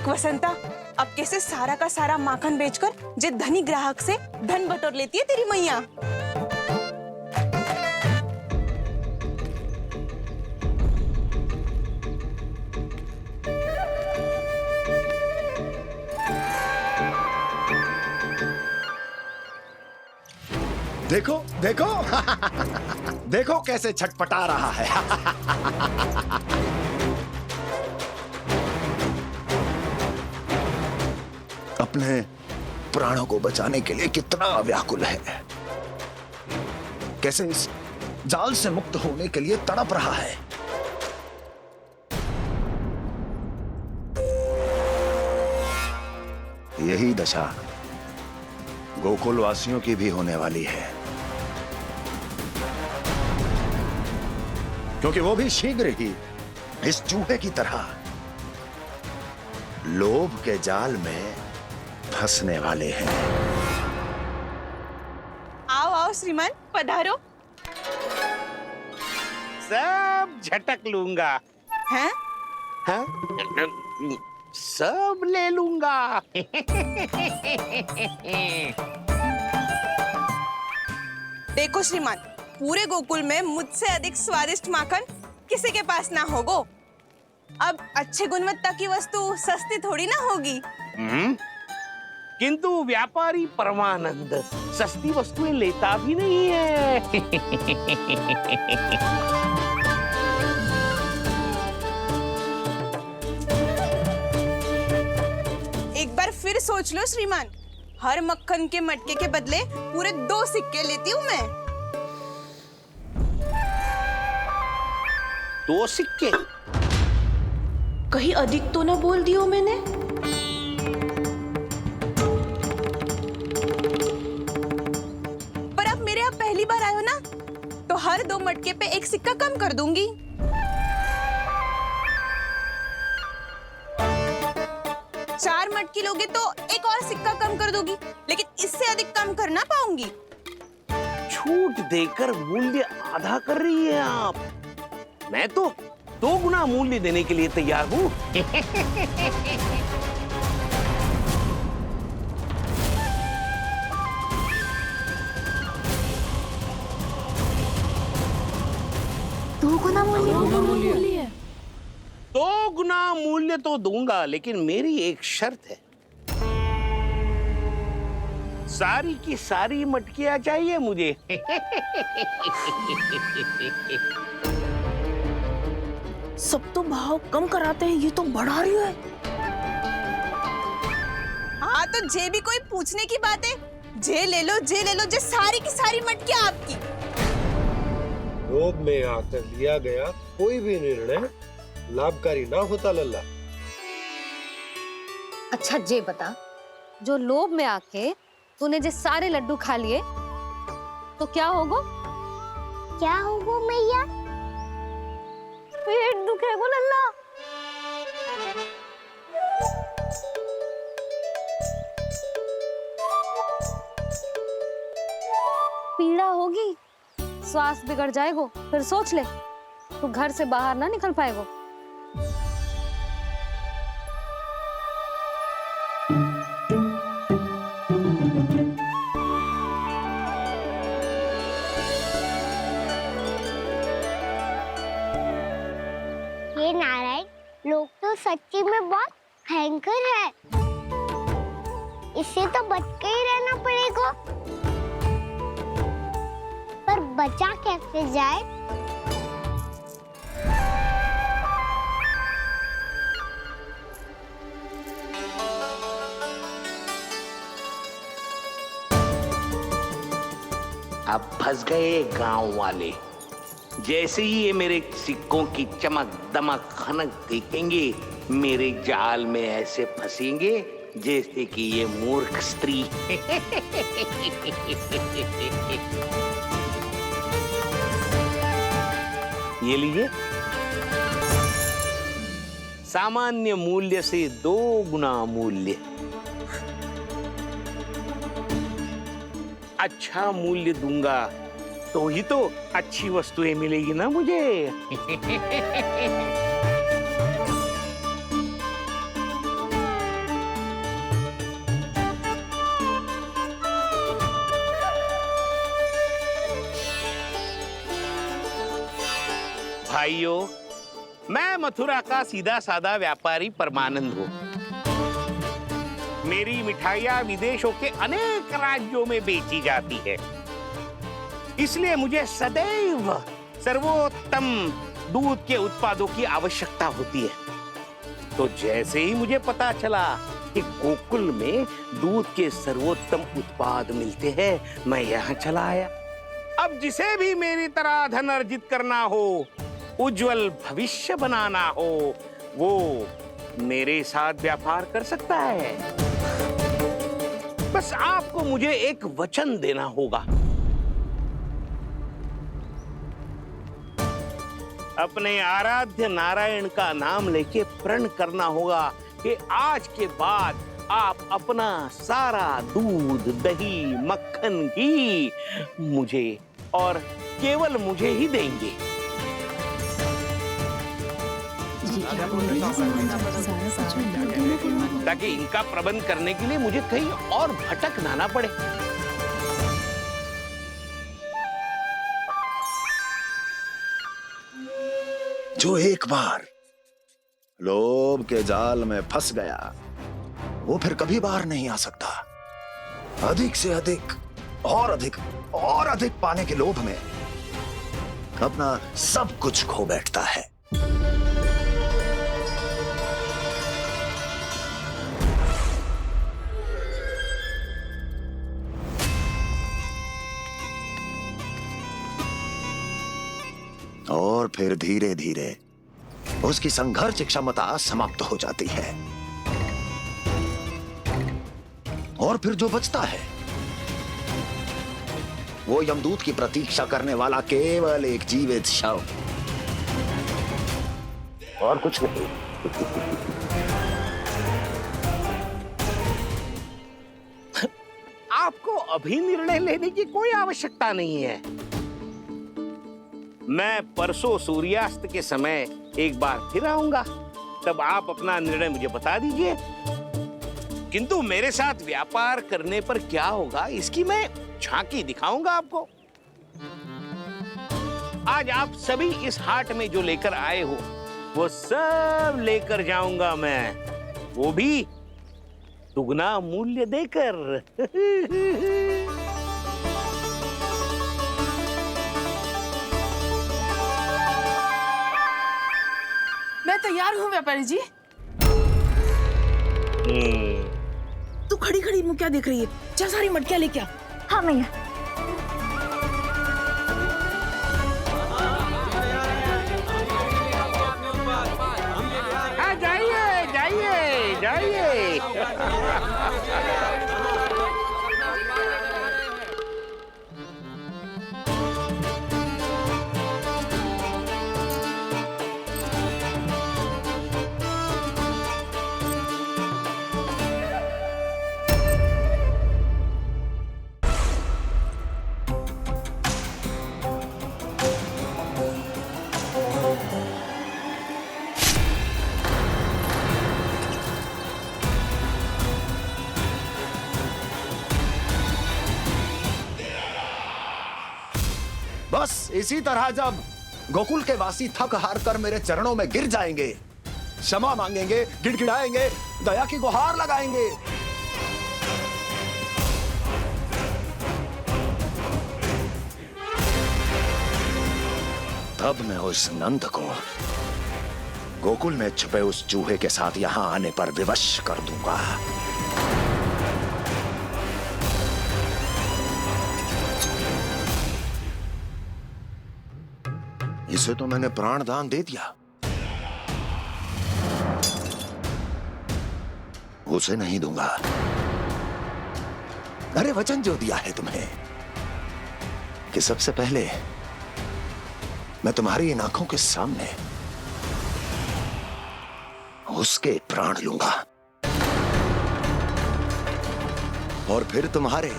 देख वसंता, अब कैसे सारा का सारा माखन बेचकर जे धनी ग्राहक से धन बटोर लेती है तेरी मैया। देखो देखो देखो कैसे छटपटा रहा है। अपने प्राणों को बचाने के लिए कितना व्याकुल है, कैसे इस जाल से मुक्त होने के लिए तड़प रहा है। यही दशा गोकुल वासियों की भी होने वाली है, क्योंकि वो भी शीघ्र ही इस चूहे की तरह लोभ के जाल में फंसने वाले हैं। आओ आओ श्रीमान, पधारो। सब झटक लूंगा। हैं? हाँ? सब ले लूंगा। देखो श्रीमान, पूरे गोकुल में मुझसे अधिक स्वादिष्ट माखन किसी के पास ना होगो। अब अच्छे गुणवत्ता की वस्तु सस्ती थोड़ी ना होगी। किंतु व्यापारी परमानंद सस्ती वस्तुएं लेता भी नहीं है। एक बार फिर सोच लो श्रीमान, हर मक्खन के मटके के बदले पूरे 2 सिक्के लेती हूँ मैं। 2 सिक्के? कहीं अधिक तो ना बोल दियो मैंने? पर अब मेरे यहाँ पहली बार आए हो ना, तो हर 2 मटके पे 1 सिक्का कम कर दूंगी। चार मटकी लोगे तो 1 और सिक्का कम कर दोगी, लेकिन इससे अधिक कम कर ना पाऊंगी। छूट देकर मूल्य आधा कर रही है आप। मैं तो 2 गुना मूल्य देने के लिए तैयार हूँ। दो गुना मूल्य? 2 गुना मूल्य तो दूंगा, लेकिन मेरी एक शर्त है। सारी की सारी मटकियां चाहिए मुझे। सब तो भाव कम कराते हैं, ये तो बढ़ा रही है। हाँ तो जे भी कोई पूछने की बात है, जे ले लो, जे ले लो, जे सारी की सारी मटकियां आपकी। लोभ में आकर लिया गया कोई भी निर्णय लाभकारी ना होता लल्ला। अच्छा जे बता, जो लोभ में आके तूने जे सारे लड्डू खा लिए तो क्या होगा? क्या होगा मैया? पेट दुखेगा लल्ला। पीड़ा होगी, स्वास्थ्य बिगड़ जाएगा। फिर सोच ले, तू घर से बाहर ना निकल पाएगा। ये नारायण, लोग तो सच्ची में बहुत भयंकर है। इससे तो बच के ही रहना पड़ेगा। पर बचा कैसे जाए? अब फंस गए गांव वाले। जैसे ही ये मेरे सिक्कों की चमक दमक खनक देखेंगे, मेरे जाल में ऐसे फंसेंगे जैसे कि ये मूर्ख स्त्री। ये लीजिए, सामान्य मूल्य से 2 गुना मूल्य। अच्छा मूल्य दूंगा तो ही तो अच्छी वस्तुएं मिलेगी ना मुझे। भाइयों, मैं मथुरा का सीधा साधा व्यापारी परमानंद हूँ। मेरी मिठाइयाँ विदेशों के अनेक राज्यों में बेची जाती है, इसलिए मुझे सदैव सर्वोत्तम दूध के उत्पादों की आवश्यकता होती है। तो जैसे ही मुझे पता चला कि गोकुल में दूध के सर्वोत्तम उत्पाद मिलते हैं, मैं यहाँ चला आया। अब जिसे भी मेरी तरह धन अर्जित करना हो, उज्जवल भविष्य बनाना हो, वो मेरे साथ व्यापार कर सकता है। बस आपको मुझे एक वचन देना होगा। अपने आराध्य नारायण का नाम लेके प्रण करना होगा कि आज के बाद आप अपना सारा दूध, दही, मक्खन, घी मुझे और केवल मुझे ही देंगे। ताकि इनका प्रबंध करने के लिए मुझे कहीं और भटकना ना पड़े। जो एक बार लोभ के जाल में फंस गया, वो फिर कभी बाहर नहीं आ सकता। अधिक से अधिक और अधिक और अधिक पाने के लोभ में अपना सब कुछ खो बैठता है। और फिर धीरे धीरे उसकी संघर्ष क्षमता समाप्त हो जाती है, और फिर जो बचता है वो यमदूत की प्रतीक्षा करने वाला केवल एक जीवित शव, और कुछ नहीं। आपको अभी निर्णय लेने की कोई आवश्यकता नहीं है। मैं परसों सूर्यास्त के समय एक बार फिर आऊंगा, तब आप अपना निर्णय मुझे बता दीजिए। किंतु मेरे साथ व्यापार करने पर क्या होगा, इसकी मैं झांकी दिखाऊंगा आपको। आज आप सभी इस हाट में जो लेकर आए हो, वो सब लेकर जाऊंगा मैं, वो भी दुगना मूल्य देकर। मैं तैयार हूँ व्यापारी जी। तू खड़ी खड़ी मुँह क्या देख रही है? चल सारी मटकियाँ लेके आ। हाँ भैया। हाँ, जाइए जाइए जाइए। बस इसी तरह जब गोकुल के वासी थक हार कर मेरे चरणों में गिर जाएंगे, क्षमा मांगेंगे, गिड़गिड़ाएंगे, दया की गुहार लगाएंगे, तब मैं उस नंद को गोकुल में छुपे उस चूहे के साथ यहां आने पर विवश कर दूंगा। इसे तो मैंने प्राण दान दे दिया, उसे नहीं दूंगा। अरे वचन जो दिया है तुम्हें कि सबसे पहले मैं तुम्हारी इन आंखों के सामने उसके प्राण लूंगा, और फिर तुम्हारे।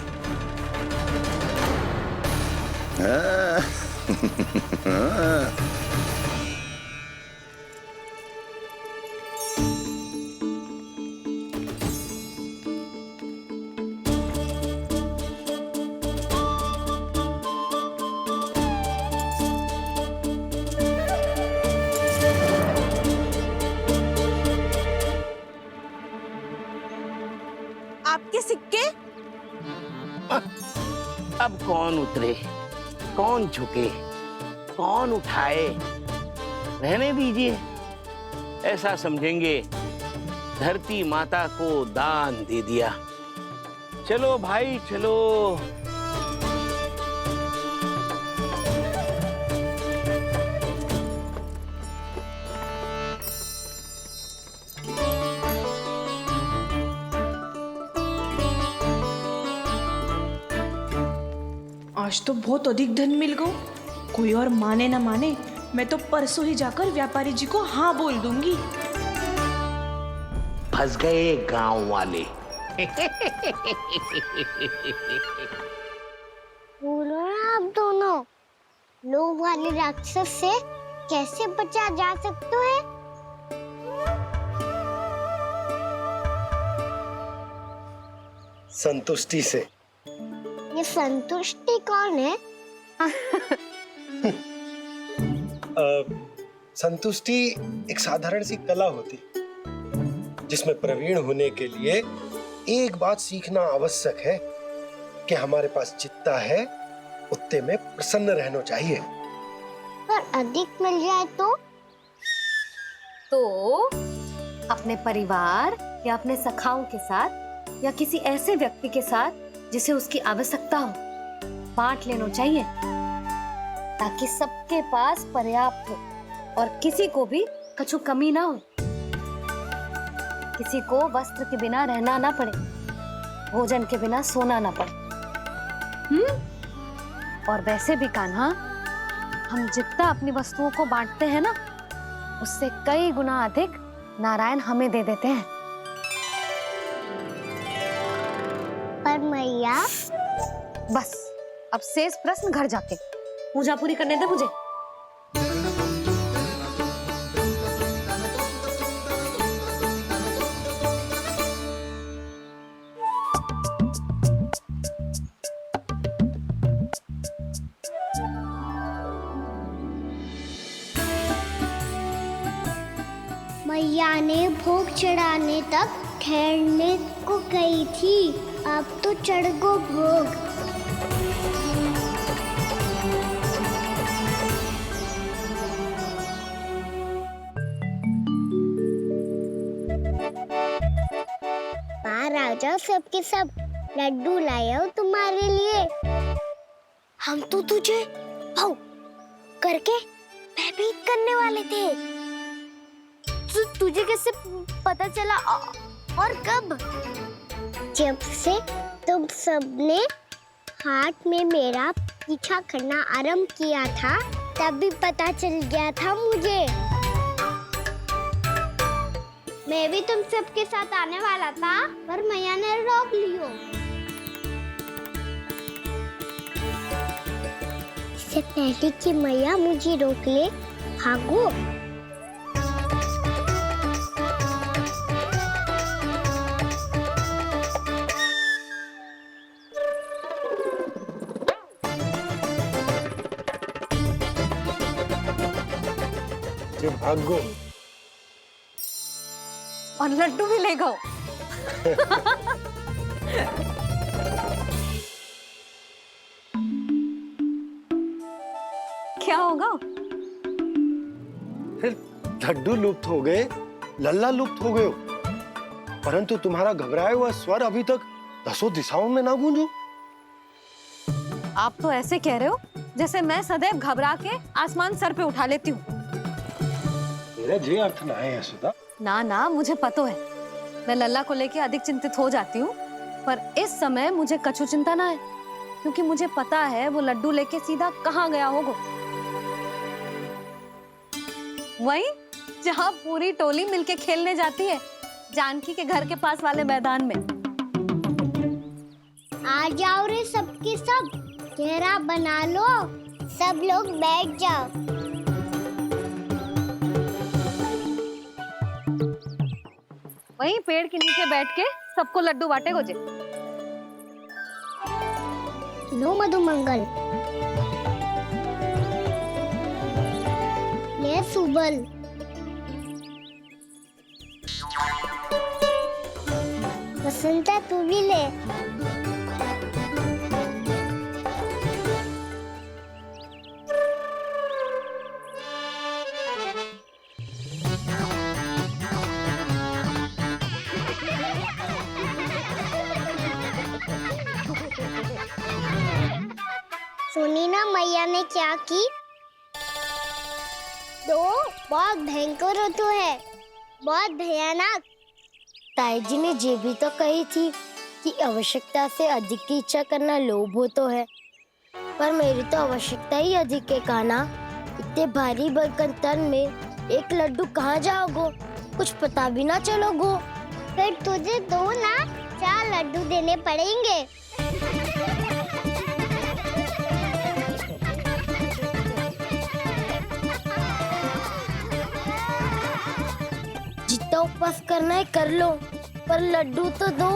कौन उतरे, कौन झुके, कौन उठाए, रहने दीजिए। ऐसा समझेंगे धरती माता को दान दे दिया। चलो भाई चलो। आज तो बहुत अधिक धन मिल गया। कोई और माने ना माने, मैं तो परसों ही जाकर व्यापारी जी को हाँ बोल दूंगी। फंस गए गांव वाले। बोलो ना आप दोनों, लोभ वाले राक्षस से कैसे बचा जा सकता है? संतुष्टि से। ये संतुष्टि कौन है? संतुष्टि एक साधारण सी कला होती जिसमें प्रवीण होने के लिए एक बात सीखना आवश्यक है कि हमारे पास जितना है उतने में प्रसन्न रहना चाहिए। पर अधिक मिल जाए तो अपने परिवार या अपने सखाओं के साथ या किसी ऐसे व्यक्ति के साथ जिसे उसकी आवश्यकता हो बांट लेना चाहिए, ताकि सबके पास पर्याप्त हो और किसी को भी कछु कमी ना हो, किसी को वस्त्र के बिना रहना ना पड़े, भोजन के बिना सोना ना पड़े। और वैसे भी कान्हा, हम जितना अपनी वस्तुओं को बांटते हैं ना, उससे कई गुना अधिक नारायण हमें दे देते हैं। पर मैया, बस अब शेष प्रश्न घर जाके पूजा पूरी करने दे मुझे। मैया ने भोग चढ़ाने तक ठहरने को कही थी, अब तो चढ़ गो भोग। बाहर आ जाओ, सबके सब लड्डू लाया हूँ तुम्हारे लिए। हम तो तुझे भाव करके भयभीत करने वाले थे। तुझे कैसे पता चला और कब? जब से तुम सबने हाथ में मेरा पीछा करना आरंभ किया था, तभी पता चल गया था मुझे। मैं भी तुम सबके साथ आने वाला था, पर मैया ने रोक लियो। इससे पहले कि मैया मुझे रोक ले, भागो। भागो और लड्डू भी ले गो। क्या होगा? फिर लड्डू लुप्त हो गए, लल्ला लुप्त हो गए, परंतु तुम्हारा घबराया हुआ स्वर अभी तक 10 दिशाओं में ना गूंजो। आप तो ऐसे कह रहे हो जैसे मैं सदैव घबरा के आसमान सर पे उठा लेती हूँ। मेरा जे अर्थ ना है सुधा। ना ना, मुझे पता है, मैं लल्ला को लेके अधिक चिंतित हो जाती हूँ, पर इस समय मुझे कछु चिंता ना है, क्योंकि मुझे पता है वो लड्डू लेके सीधा कहाँ गया होगा। वही जहाँ पूरी टोली मिलके खेलने जाती है, जानकी के घर के पास वाले मैदान में। आ जाओ रे सबके सब, घेरा बना लो, सब लोग बैठ जाओ। वहीं पेड़ के नीचे बैठ के सबको लड्डू बांटे गोजे। लो मधुमंगल, ले सुबल, वसंता तू भी ले। ने क्या की? तो बहुत भयंकर ऋतु है, बहुत भयानक। ताई जी ने ये भी तो कही थी कि आवश्यकता से अधिक की इच्छा करना लोभ हो तो है, पर मेरी तो आवश्यकता ही अधिक है कान्हा। इतने भारी बर्तन तन में एक लड्डू कहाँ जाओगो, कुछ पता भी ना चलोगो। फिर तुझे 2 ना 4 लड्डू देने पड़ेंगे। जितना उपवास करना है कर लो, पर लड्डू तो दो।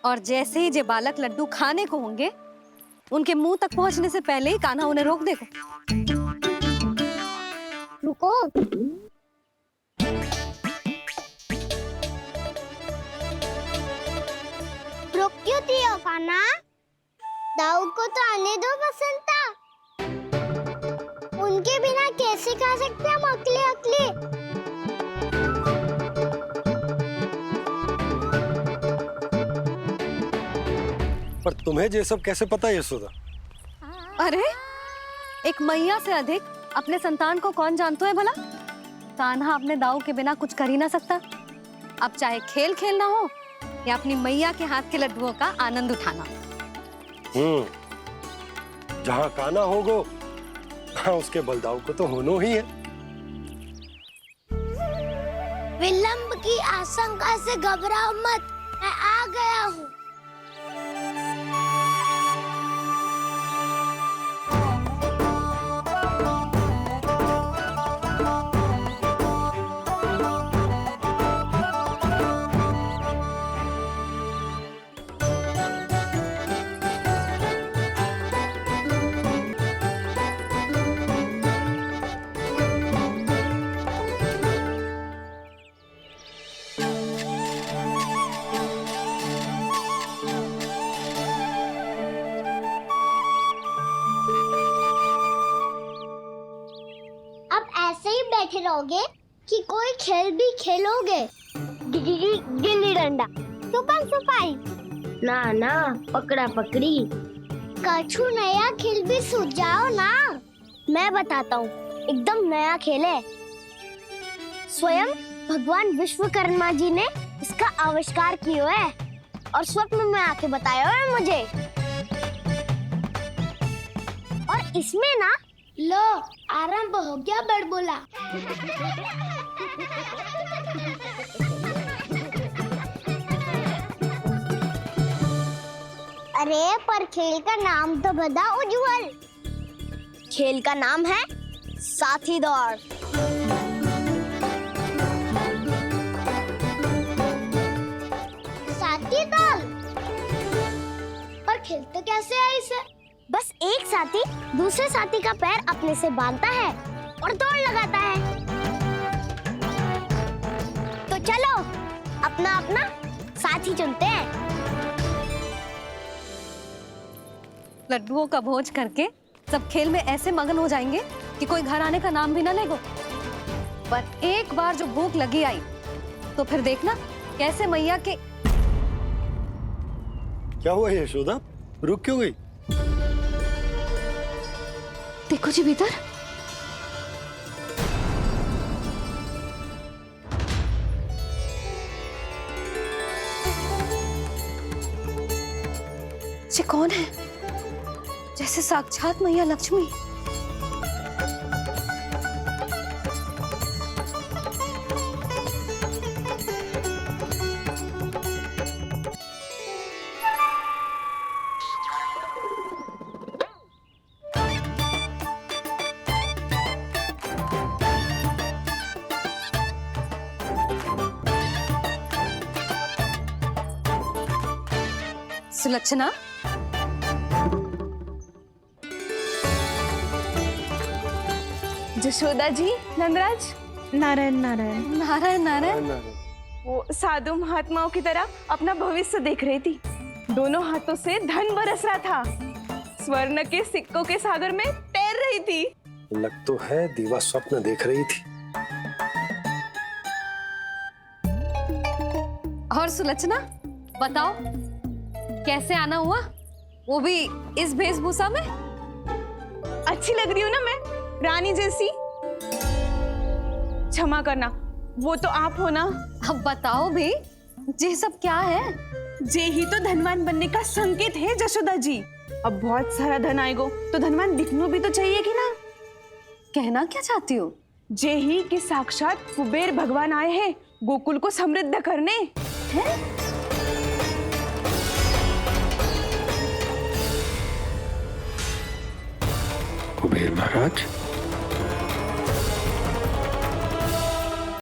और जैसे ही जे बालक लड्डू खाने को होंगे, उनके मुंह तक पहुंचने से पहले ही कान्हा उन्हें रोक देगा। रुको। रोक क्यों दिया कान्हा? दाऊ को तो आने दो बसंता। उनके बिना कैसे खा सकते हम अकेले अकेले? पर तुम्हें ये सब कैसे पता यशोदा? अरे, एक मैया से अधिक अपने संतान को कौन जानता है भला? कान्हा अपने दाऊ के बिना कुछ कर ही ना सकता। अब चाहे खेल खेलना हो या अपनी मैया के हाथ के लड्डुओं का आनंद उठाना। जहाँ कान्हा होगो, हाँ उसके बलदाऊ को तो होनो ही है। विलंब की आशंका से घबराओ मत, मैं आ गया हूँ। बैठे रहोगे कि कोई खेल भी खेलोगे? गिल्ली डंडा, छुपन छुपाई, ना ना पकड़ा पकड़ी, कछु नया खेल भी सुझाओ ना। मैं बताता हूँ, एकदम नया खेल है। स्वयं भगवान विश्वकर्मा जी ने इसका आविष्कार किया है और स्वप्न में आके बताया है मुझे। और इसमें ना लो आरंभ हो गया बड़बोला। अरे पर खेल का नाम तो बता उज्जवल। खेल का नाम है साथी दौड़। साथी दौड़? पर खेलते कैसे है इसे? बस एक साथी दूसरे साथी का पैर अपने से बांधता है और दौड़ लगाता है। तो चलो अपना अपना साथी चुनते हैं। लड्डुओं का भोज करके सब खेल में ऐसे मगन हो जाएंगे कि कोई घर आने का नाम भी ना लेगो। पर एक बार जो भूख लगी आई तो फिर देखना कैसे मैया के। क्या हुआ यशोदा, रुक क्यों गई? देखो जी भीतर। ये कौन है? जैसे साक्षात मैया लक्ष्मी। सुलक्षणा, जशोदा जी, नंदराज, नारायण नारायण। नारायण नारायण। वो साधु महात्माओं की तरह अपना भविष्य देख रही थी। दोनों हाथों से धन बरस रहा था, स्वर्ण के सिक्कों के सागर में तैर रही थी। लग तो है दीवा स्वप्न देख रही थी। और सुलक्षणा, बताओ कैसे आना हुआ, वो भी इस वेशभूषा में? अच्छी लग रही हूँ ना मैं, रानी जैसी? क्षमा करना, वो तो आप हो ना। अब बताओ भी, ये सब क्या है? जे ही तो धनवान बनने का संकेत है जशोदा जी। अब बहुत सारा धन आएगा तो धनवान दिखना भी तो चाहिए कि ना। कहना क्या चाहती हो? जे ही कि साक्षात कुबेर भगवान आए हैं गोकुल को समृद्ध करने। हैं? कुबेर महाराज